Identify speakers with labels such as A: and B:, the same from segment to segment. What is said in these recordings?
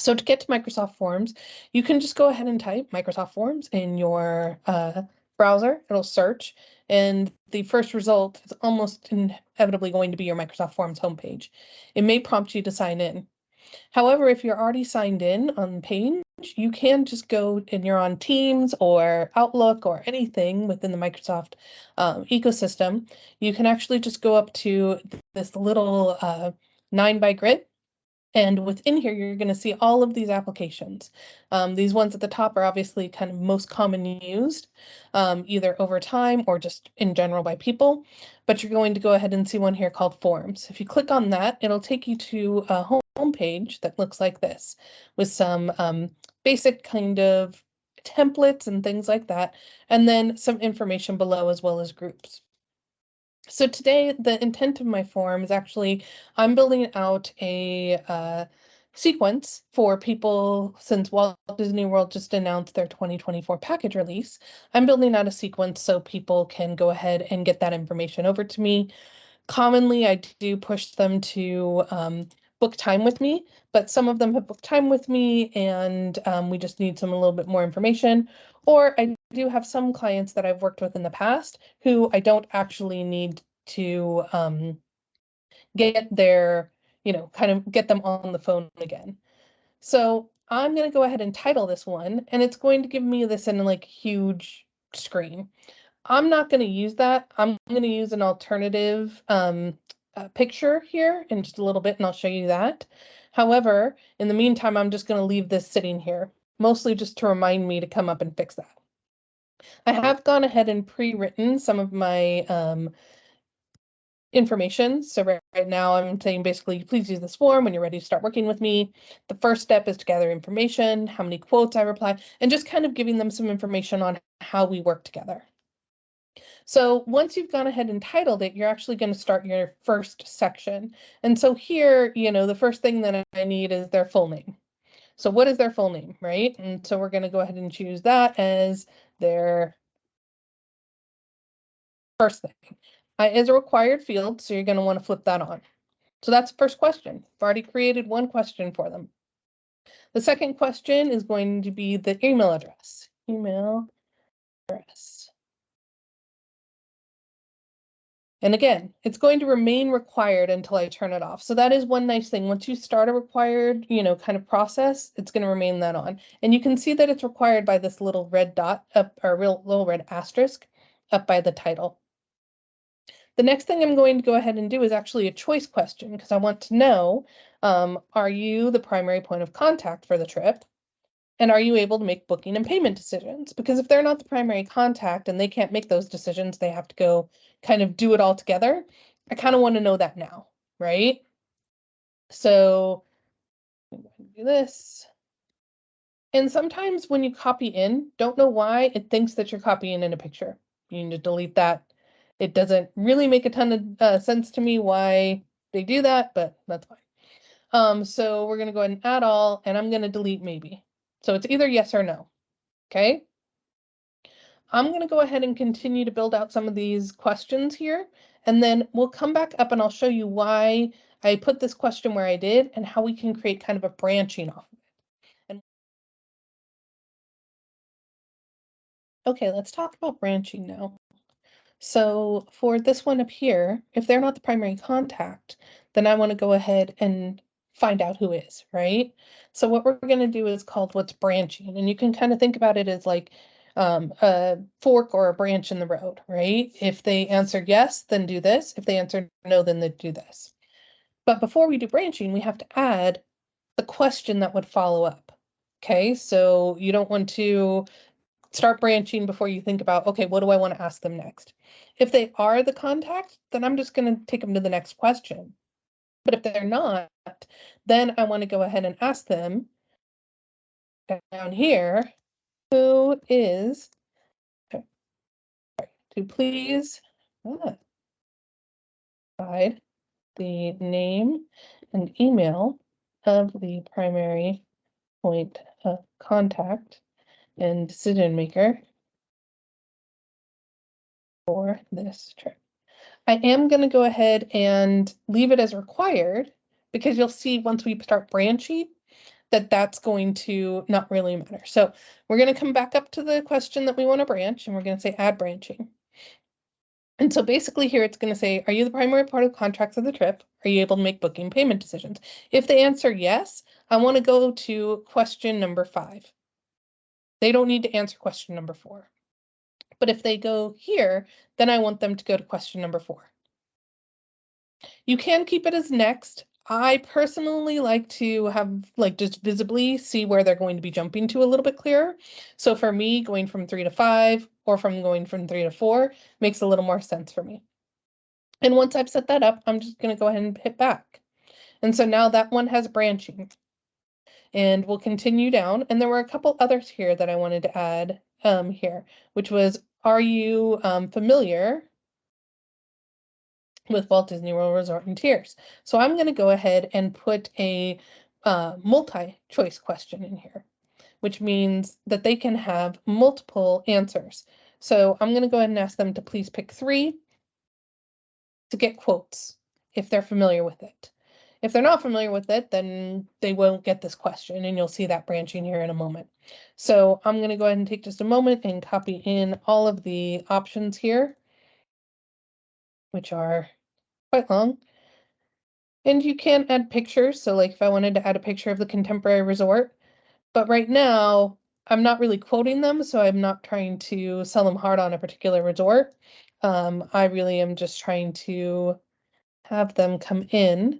A: So to get to Microsoft Forms, you can just go ahead and type Microsoft Forms in your browser. It'll search, and the first result is almost inevitably going to be your Microsoft Forms homepage. It may prompt you to sign in. However, if you're already signed in on the page, you can just go and you're on Teams or Outlook or anything within the Microsoft ecosystem. You can actually just go up to this little 9 by grid. And within here, you're going to see all of these applications. These ones at the top are obviously kind of most commonly used, either over time or just in general by people. But you're going to go ahead and see one here called Forms. If you click on that, it'll take you to a home page that looks like this, with some basic kind of templates and things like that, and then some information below as well as groups. So today, the intent of my form is actually, I'm building out a sequence for people since Walt Disney World just announced their 2024 package release. I'm building out a sequence so people can go ahead and get that information over to me. Commonly, I do push them to book time with me, but some of them have booked time with me and we just need a little bit more information. Or I do have some clients that I've worked with in the past who I don't actually need to get their, kind of get them on the phone again. So I'm going to go ahead and title this one, and it's going to give me this in like huge screen. I'm not going to use that. I'm going to use an alternative picture here in just a little bit, and I'll show you that. However, in the meantime, I'm just going to leave this sitting here, mostly just to remind me to come up and fix that. I have gone ahead and pre-written some of my information. So right now I'm saying basically, please use this form when you're ready to start working with me. The first step is to gather information, how many quotes I reply, and just kind of giving them some information on how we work together. So once you've gone ahead and titled it, you're actually going to start your first section. And so here, the first thing that I need is their full name. So what is their full name, right? And so we're going to go ahead and choose that as their first thing. Is a required field, so you're going to want to flip that on. So that's the first question. I've already created one question for them. The second question is going to be the email address. Email address. And again, it's going to remain required until I turn it off. So that is one nice thing. Once you start a required, kind of process, it's going to remain that on. And you can see that it's required by this little red dot up, or little red asterisk up by the title. The next thing I'm going to go ahead and do is actually a choice question, because I want to know, are you the primary point of contact for the trip? And are you able to make booking and payment decisions? Because if they're not the primary contact and they can't make those decisions, they have to go kind of do it all together. I kind of want to know that now, right? So I'm going to do this. And sometimes when you copy in, don't know why, it thinks that you're copying in a picture. You need to delete that. It doesn't really make a ton of sense to me why they do that, but that's fine. So we're going to go ahead and add all, and I'm going to delete maybe. So it's either yes or no. Okay. I'm going to go ahead and continue to build out some of these questions here, and then we'll come back up and I'll show you why I put this question where I did and how we can create kind of a branching off of it. And okay, let's talk about branching now. So for this one up here, if they're not the primary contact, then I want to go ahead and find out who is, right? So what we're going to do is called what's branching, and you can kind of think about it as like a fork or a branch in the road, right? If they answer yes, then do this. If they answer no, then they do this. But before we do branching, we have to add the question that would follow up. Okay, so you don't want to start branching before you think about, okay, what do I want to ask them next? If they are the contact, then I'm just going to take them to the next question. But if they're not, then I want to go ahead and ask them down here, who is, to please provide the name and email of the primary point of contact and decision maker for this trip. I am going to go ahead and leave it as required, because you'll see once we start branching that's going to not really matter. So we're going to come back up to the question that we want to branch, and we're going to say add branching. And so basically here it's going to say, are you the primary part of contracts of the trip? Are you able to make booking payment decisions? If they answer yes, I want to go to question number 5. They don't need to answer question number 4. But if they go here, then I want them to go to question number 4. You can keep it as next. I personally like to have just visibly see where they're going to be jumping to a little bit clearer. So for me, going from 3 to 5 or going from 3 to 4 makes a little more sense for me. And once I've set that up, I'm just going to go ahead and hit back. And so now that one has branching. And we'll continue down. And there were a couple others here that I wanted to add here, which was, are you familiar with Walt Disney World Resort and Tiers? So I'm going to go ahead and put a multi-choice question in here, which means that they can have multiple answers. So I'm going to go ahead and ask them to please pick 3 to get quotes if they're familiar with it. If they're not familiar with it, then they won't get this question, and you'll see that branching here in a moment. So I'm going to go ahead and take just a moment and copy in all of the options here, which are quite long. And you can add pictures. So like if I wanted to add a picture of the contemporary resort, but right now I'm not really quoting them, so I'm not trying to sell them hard on a particular resort. I really am just trying to have them come in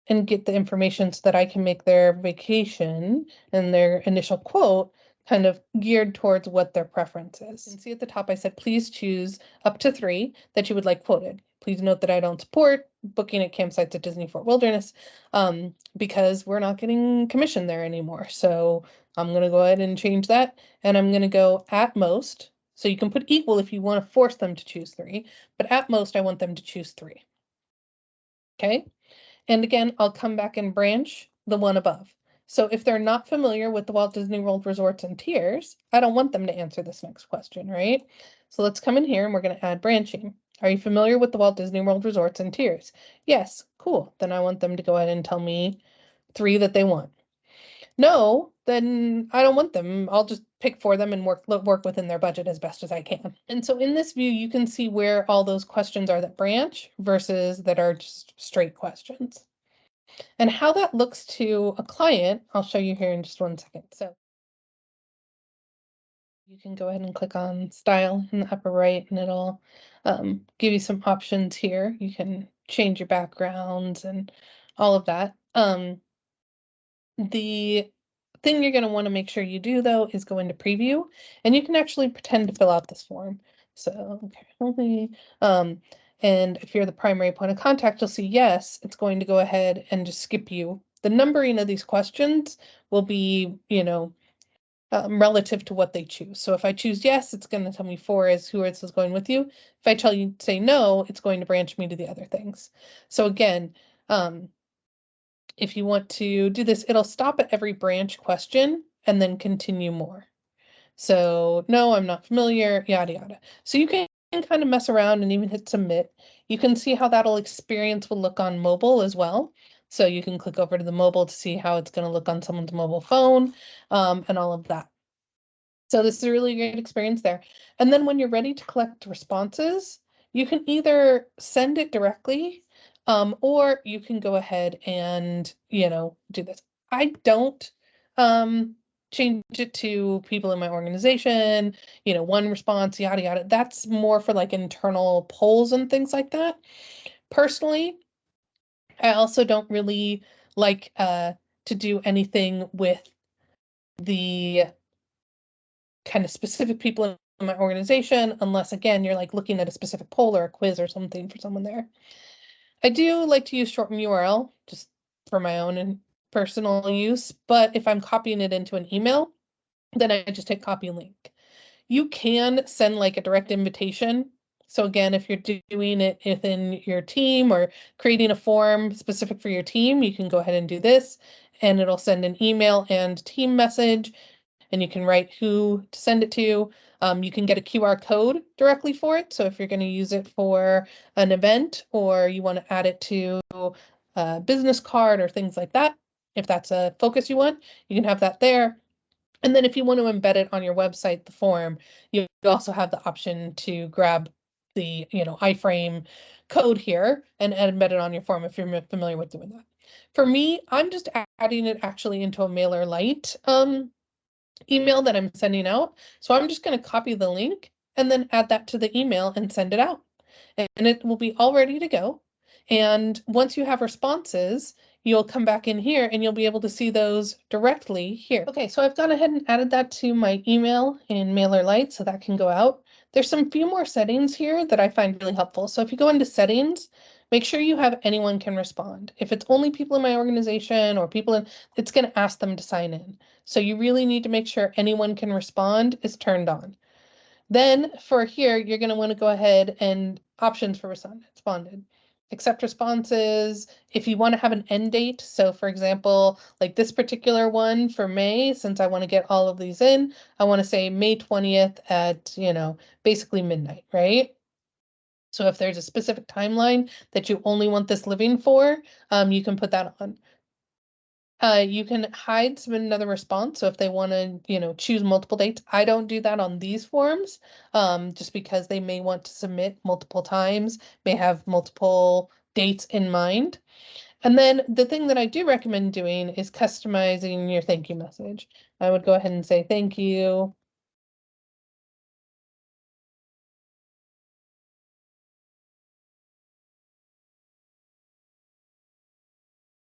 A: and get the information so that I can make their vacation and their initial quote kind of geared towards what their preference is. And see at the top, I said, please choose up to 3 that you would like quoted. Please note that I don't support booking at campsites at Disney Fort Wilderness because we're not getting commission there anymore. So I'm going to go ahead and change that. And I'm going to go at most. So you can put equal if you want to force them to choose 3, but at most I want them to choose 3. Okay. And again, I'll come back and branch the one above. So if they're not familiar with the Walt Disney World Resorts and Tiers, I don't want them to answer this next question, right? So let's come in here and we're going to add branching. Are you familiar with the Walt Disney World Resorts and Tiers? Yes, cool. Then I want them to go ahead and tell me 3 that they want. No, then I don't want them. I'll just pick for them and work within their budget as best as I can. And so in this view, you can see where all those questions are that branch versus that are just straight questions. And how that looks to a client, I'll show you here in just one second. So you can go ahead and click on style in the upper right and it'll give you some options here. You can change your backgrounds and all of that. The thing you're going to want to make sure you do though is go into preview, and you can actually pretend to fill out this form. So okay, and if you're the primary point of contact, you'll see yes, it's going to go ahead and just skip you. The numbering of these questions will be, relative to what they choose. So if I choose yes, it's going to tell me 4 is who else is going with you. If I tell you say no, it's going to branch me to the other things. So again, if you want to do this, it'll stop at every branch question and then continue more. So no, I'm not familiar, yada, yada. So you can kind of mess around and even hit submit. You can see how that'll experience will look on mobile as well. So you can click over to the mobile to see how it's going to look on someone's mobile phone and all of that. So this is a really great experience there. And then when you're ready to collect responses, you can either send it directly or you can go ahead and, do this. I don't change it to people in my organization, one response, yada, yada. That's more for like internal polls and things like that. Personally, I also don't really like to do anything with the kind of specific people in my organization, unless again, you're like looking at a specific poll or a quiz or something for someone there. I do like to use shorten URL just for my own and personal use, but if I'm copying it into an email, then I just hit copy link. You can send like a direct invitation. So again, if you're doing it within your team or creating a form specific for your team, you can go ahead and do this and it'll send an email and team message and you can write who to send it to. You can get a QR code directly for it. So if you're going to use it for an event or you want to add it to a business card or things like that, If that's a focus you want, you can have that there. And then if you want to embed it on your website, the form, you also have the option to grab the, iframe code here and embed it on your form if you're familiar with doing that. For me, I'm just adding it actually into a MailerLite email that I'm sending out. So I'm just going to copy the link and then add that to the email and send it out. And it will be all ready to go. And once you have responses, you'll come back in here and you'll be able to see those directly here. Okay, so I've gone ahead and added that to my email in MailerLite so that can go out. There's some few more settings here that I find really helpful. So if you go into settings, make sure you have anyone can respond. If it's only people in my organization or people in, it's going to ask them to sign in. So you really need to make sure anyone can respond is turned on. Then for here, you're going to want to go ahead and options for responded. Accept responses. If you want to have an end date, so for example, like this particular one for May, since I want to get all of these in, I want to say May 20th at, basically midnight, right? So if there's a specific timeline that you only want this living for, you can put that on. You can hide, submit another response. So if they want to, choose multiple dates, I don't do that on these forms, just because they may want to submit multiple times, may have multiple dates in mind. And then the thing that I do recommend doing is customizing your thank you message. I would go ahead and say thank you.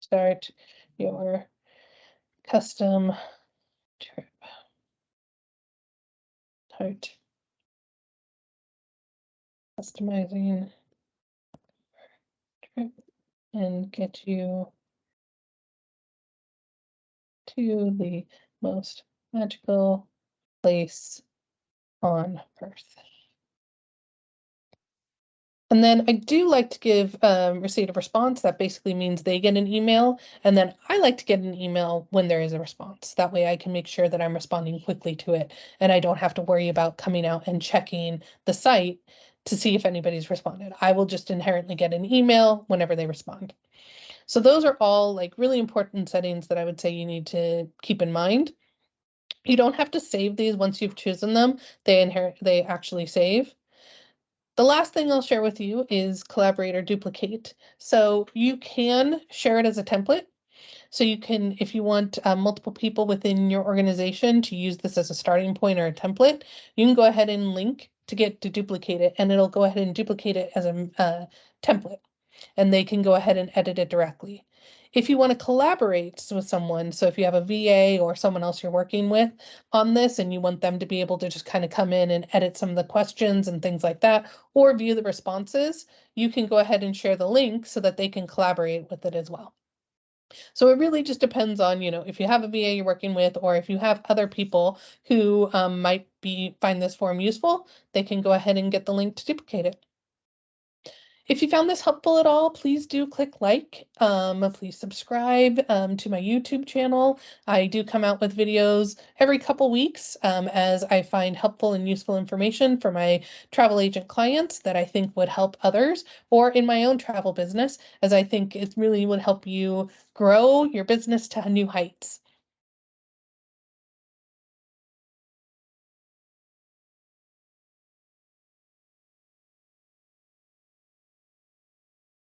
A: Start your custom trip. Start customizing trip and get you to the most magical place on Earth. And then I do like to give receipt of response. That basically means they get an email. And then I like to get an email when there is a response. That way I can make sure that I'm responding quickly to it. And I don't have to worry about coming out and checking the site to see if anybody's responded. I will just inherently get an email whenever they respond. So those are all like really important settings that I would say you need to keep in mind. You don't have to save these once you've chosen them. They actually save. The last thing I'll share with you is collaborate or duplicate. So you can share it as a template. So you can, if you want multiple people within your organization to use this as a starting point or a template, you can go ahead and link to get to duplicate it, and it'll go ahead and duplicate it as a template, and they can go ahead and edit it directly. If you want to collaborate with someone, so if you have a VA or someone else you're working with on this and you want them to be able to just kind of come in and edit some of the questions and things like that, or view the responses, you can go ahead and share the link so that they can collaborate with it as well. So it really just depends on, if you have a VA you're working with, or if you have other people who might find this form useful, they can go ahead and get the link to duplicate it. If you found this helpful at all, please do click like. Please subscribe to my YouTube channel. I do come out with videos every couple weeks as I find helpful and useful information for my travel agent clients that I think would help others, or in my own travel business, as I think it really would help you grow your business to new heights.